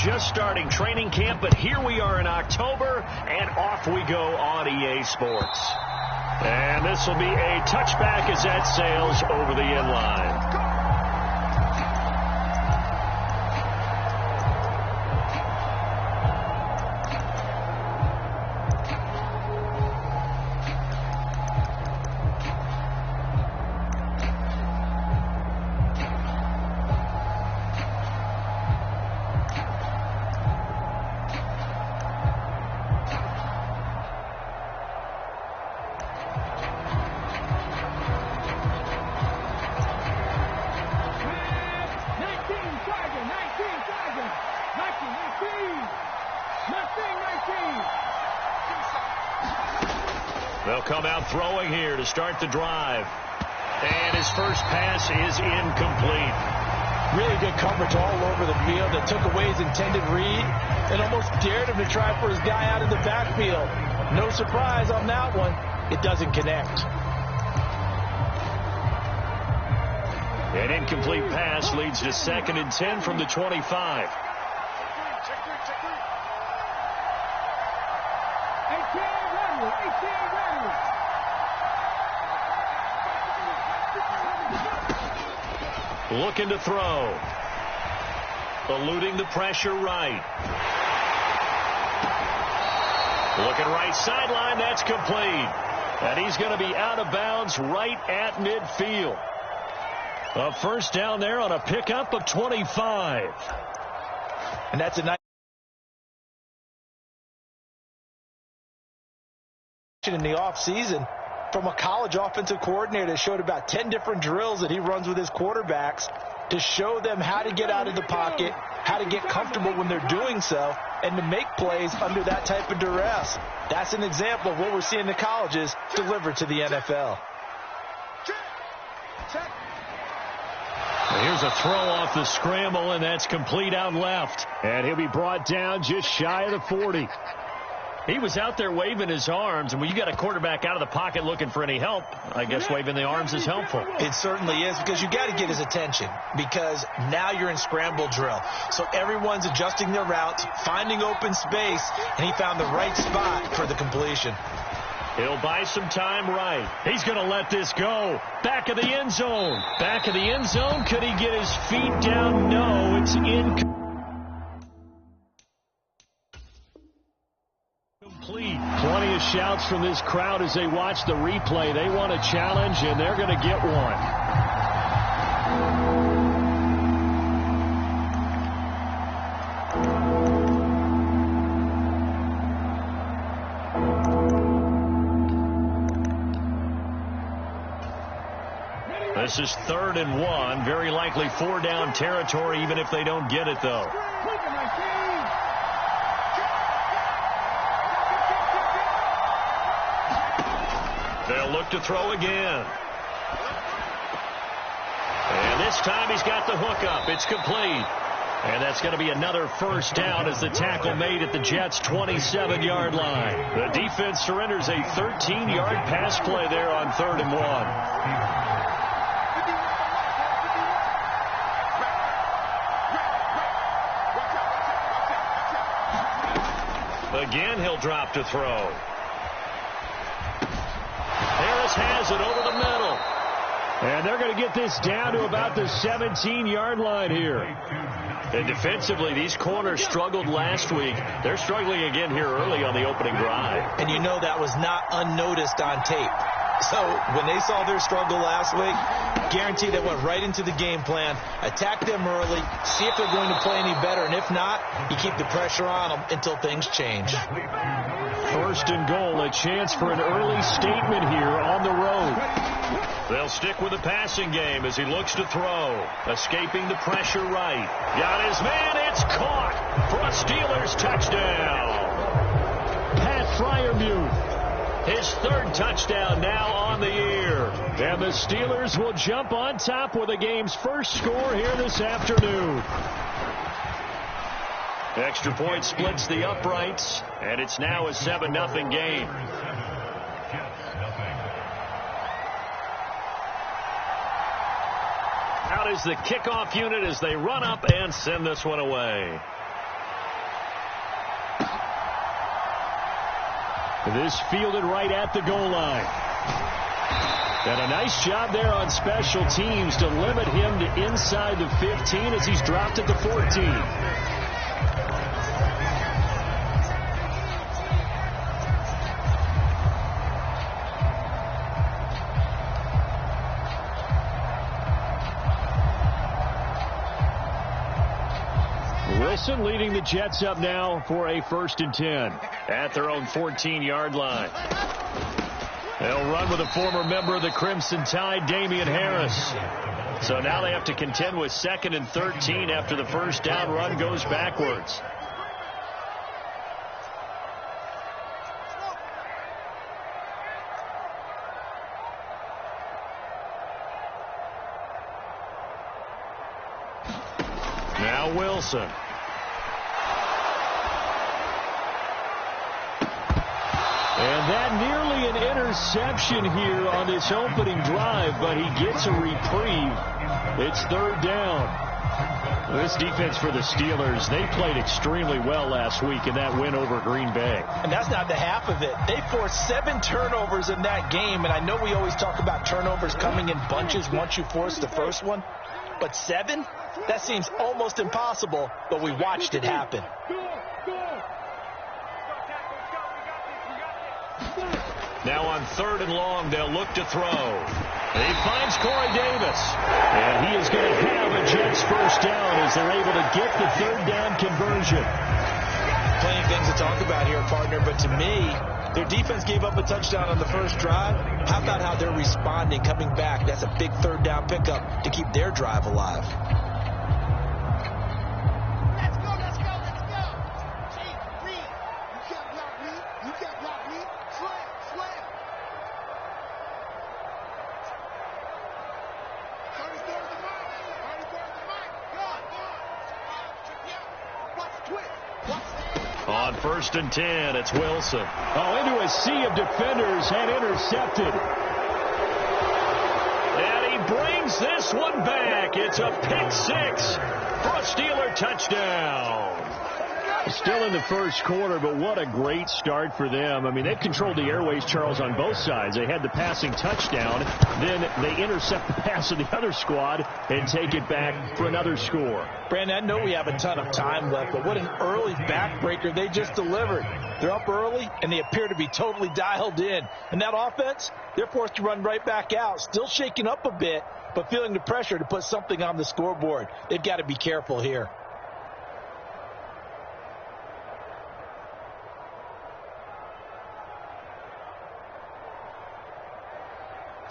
just starting training camp, but here we are in October, and off we go on EA Sports. And this will be a touchback as that sails over the end line. They'll come out throwing here to start the drive. And his first pass is incomplete. Really good coverage all over the field that took away his intended read and almost dared him to try for his guy out in the backfield. No surprise on that one. It doesn't connect. An incomplete pass leads to 2nd and 10 from the 25. Looking to throw. Eluding the pressure right. Looking right sideline. That's complete. And he's going to be out of bounds right at midfield. A first down there on a pickup of 25. And that's a nice in the offseason from a college offensive coordinator that showed about 10 different drills that he runs with his quarterbacks to show them how to get out of the pocket, how to get comfortable when they're doing so, and to make plays under that type of duress. That's an example of what we're seeing the colleges deliver to the NFL. Here's a throw off the scramble, and that's complete out left. And he'll be brought down just shy of the 40. He was out there waving his arms, and when you got a quarterback out of the pocket looking for any help, I guess waving the arms is helpful. It certainly is, because you got to get his attention, because now you're in scramble drill. So everyone's adjusting their routes, finding open space, and he found the right spot for the completion. He'll buy some time right. He's going to let this go. Back of the end zone. Back of the end zone. Could he get his feet down? No, it's incomplete. Plenty of shouts from this crowd as they watch the replay. They want a challenge, and they're going to get one. This is 3rd and 1. Very likely 4-down territory, even if they don't get it, though. They'll look to throw again. And this time he's got the hook up. It's complete. And that's going to be another first down as the tackle made at the Jets' 27-yard line. The defense surrenders a 13-yard pass play there on 3rd and 1. Again, he'll drop to throw. Harris has it over the middle. And they're going to get this down to about the 17-yard line here. And defensively, these corners struggled last week. They're struggling again here early on the opening drive. And you know that was not unnoticed on tape. So when they saw their struggle last week, guarantee they went right into the game plan, attack them early, see if they're going to play any better, and if not, you keep the pressure on them until things change. 1st and goal, a chance for an early statement here on the road. They'll stick with the passing game as he looks to throw, escaping the pressure right. Got his man, it's caught for a Steelers touchdown. Pat Freiermuth. His 3rd touchdown now on the year. And the Steelers will jump on top with the game's first score here this afternoon. Extra point splits the uprights, and it's now a 7-0 game. Out is the kickoff unit as they run up and send this one away. This fielded right at the goal line. And a nice job there on special teams to limit him to inside the 15 as he's dropped at the 14. Wilson leading the Jets up now for a 1st and 10 at their own 14-yard line. They'll run with a former member of the Crimson Tide, Damian Harris. So now they have to contend with 2nd and 13 after the first down run goes backwards. Now Wilson. And that nearly an interception here on this opening drive, but he gets a reprieve. It's 3rd down. This defense for the Steelers, they played extremely well last week in that win over Green Bay. And that's not the half of it. They forced 7 turnovers in that game, and I know we always talk about turnovers coming in bunches once you force the first one, but 7? That seems almost impossible, but we watched it happen. Now on 3rd and long, they'll look to throw. He finds Corey Davis. And he is going to have a Jets first down as they're able to get the 3rd down conversion. Plenty of things to talk about here, partner, but to me, their defense gave up a touchdown on the first drive. How about how they're responding, coming back? That's a big 3rd down pickup to keep their drive alive. On 1st and 10, it's Wilson. Oh, into a sea of defenders and intercepted. And he brings this one back. It's a pick 6 for a Steeler touchdown. Still in the first quarter, but what a great start for them. I mean, they've controlled the airways, Charles, on both sides. They had the passing touchdown. Then they intercept the pass of the other squad and take it back for another score. Brandon, I know we have a ton of time left, but what an early backbreaker they just delivered. They're up early, and they appear to be totally dialed in. And that offense, they're forced to run right back out, still shaking up a bit, but feeling the pressure to put something on the scoreboard. They've got to be careful here.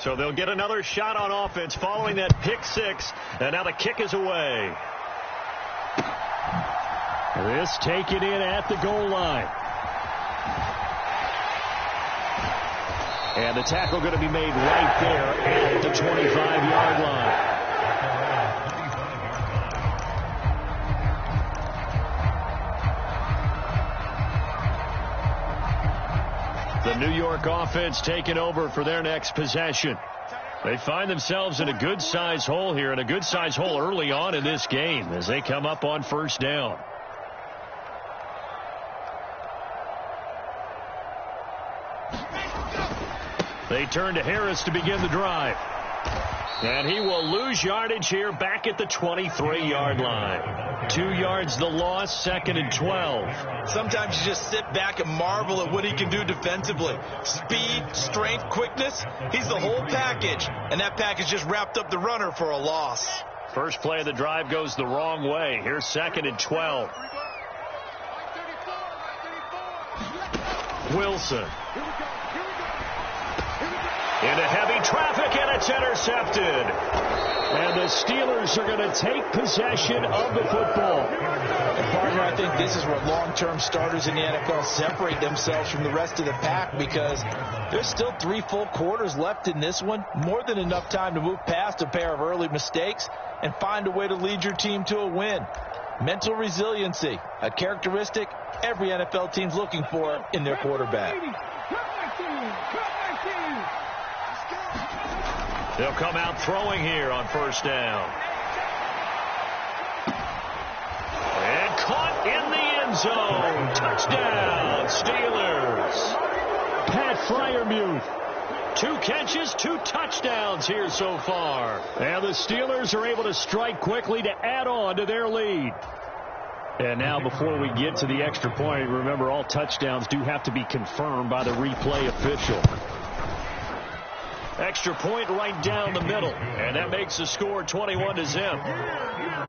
So they'll get another shot on offense following that pick 6, and now the kick is away. This taken in at the goal line. And the tackle going to be made right there at the 25-yard line. The New York offense taking over for their next possession. They find themselves in a good-sized hole here, and a good-sized hole early on in this game as they come up on 1st down. They turn to Harris to begin the drive. And he will lose yardage here back at the 23-yard line. 2 yards the loss, 2nd and 12. Sometimes you just sit back and marvel at what he can do defensively. Speed, strength, quickness, he's the whole package. And that package just wrapped up the runner for a loss. First play of the drive goes the wrong way. Here's 2nd and 12. Wilson. Into heavy traffic, and it's intercepted. And the Steelers are going to take possession of the football. And partner, I think this is where long-term starters in the NFL separate themselves from the rest of the pack, because there's still 3 full quarters left in this one. More than enough time to move past a pair of early mistakes and find a way to lead your team to a win. Mental resiliency, a characteristic every NFL team's looking for in their quarterback. They'll come out throwing here on 1st down. And caught in the end zone. Touchdown, Steelers. Freiermuth. 2 catches, 2 touchdowns here so far. And the Steelers are able to strike quickly to add on to their lead. And now before we get to the extra point, remember all touchdowns do have to be confirmed by the replay official. Extra point right down the middle. And that makes the score 21-0.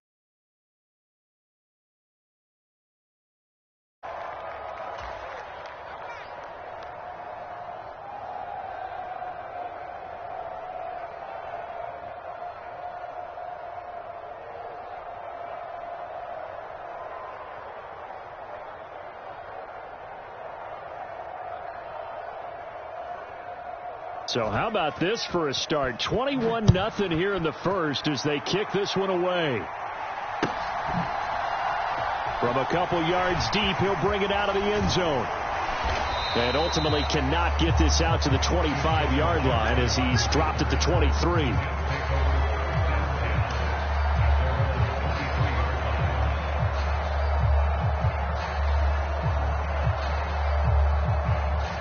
So how about this for a start? 21-0 here in the first as they kick this one away. From a couple yards deep, he'll bring it out of the end zone. And ultimately cannot get this out to the 25-yard line as he's dropped at the 23.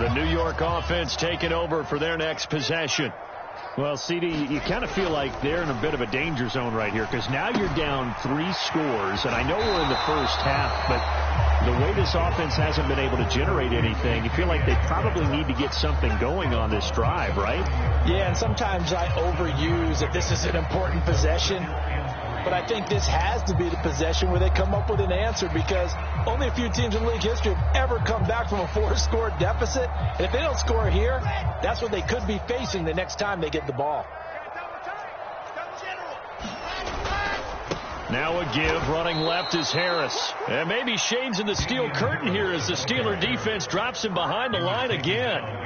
The New York offense taking over for their next possession. Well, CD, you kind of feel like they're in a bit of a danger zone right here because now you're down 3 scores, and I know we're in the first half, but the way this offense hasn't been able to generate anything, you feel like they probably need to get something going on this drive, right? Yeah, and sometimes I overuse that this is an important possession. But I think this has to be the possession where they come up with an answer because only a few teams in league history have ever come back from a 4-score deficit. And if they don't score here, that's what they could be facing the next time they get the ball. Now a give. Running left is Harris. And maybe shades in the steel curtain here as the Steeler defense drops him behind the line again.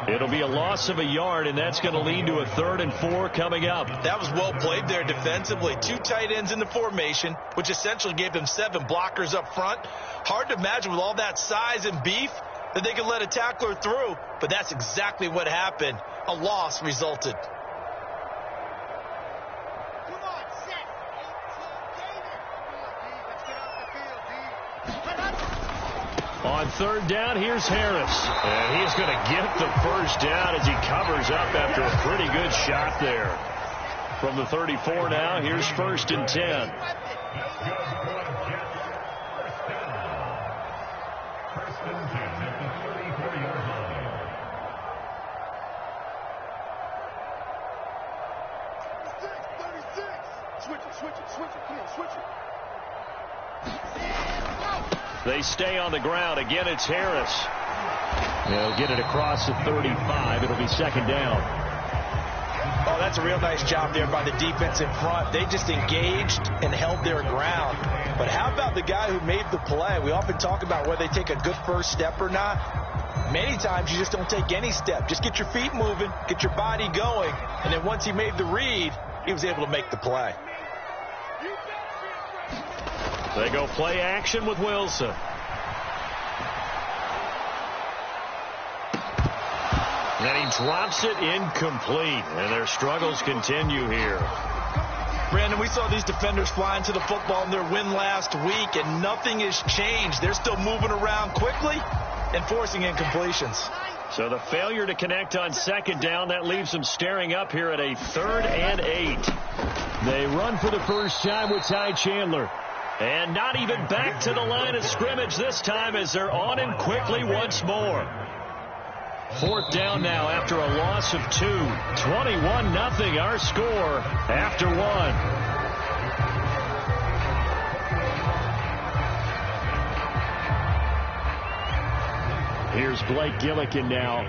It'll be a loss of a yard, and that's going to lead to a 3rd and 4 coming up. That was well played there defensively. 2 tight ends in the formation, which essentially gave them 7 blockers up front. Hard to imagine with all that size and beef that they could let a tackler through, but that's exactly what happened. A loss resulted. On 3rd down, here's Harris. And he's going to get the first down as he covers up after a pretty good shot there. From the 34 now, here's 1st and 10. They stay on the ground. Again, it's Harris. They'll get it across the 35. It'll be 2nd down. Oh, that's a real nice job there by the defense in front. They just engaged and held their ground. But how about the guy who made the play? We often talk about whether they take a good first step or not. Many times you just don't take any step. Just get your feet moving, get your body going, and then once he made the read, he was able to make the play. They go play action with Wilson. Then he drops it incomplete, and their struggles continue here. Brandon, we saw these defenders flying to the football in their win last week, and nothing has changed. They're still moving around quickly and forcing incompletions. So the failure to connect on 2nd down, that leaves them staring up here at a 3rd and 8. They run for the first time with Ty Chandler. And not even back to the line of scrimmage this time as they're on him quickly once more. 4th down now after a loss of 2. 21-0 our score after 1. Here's Blake Gillikin now.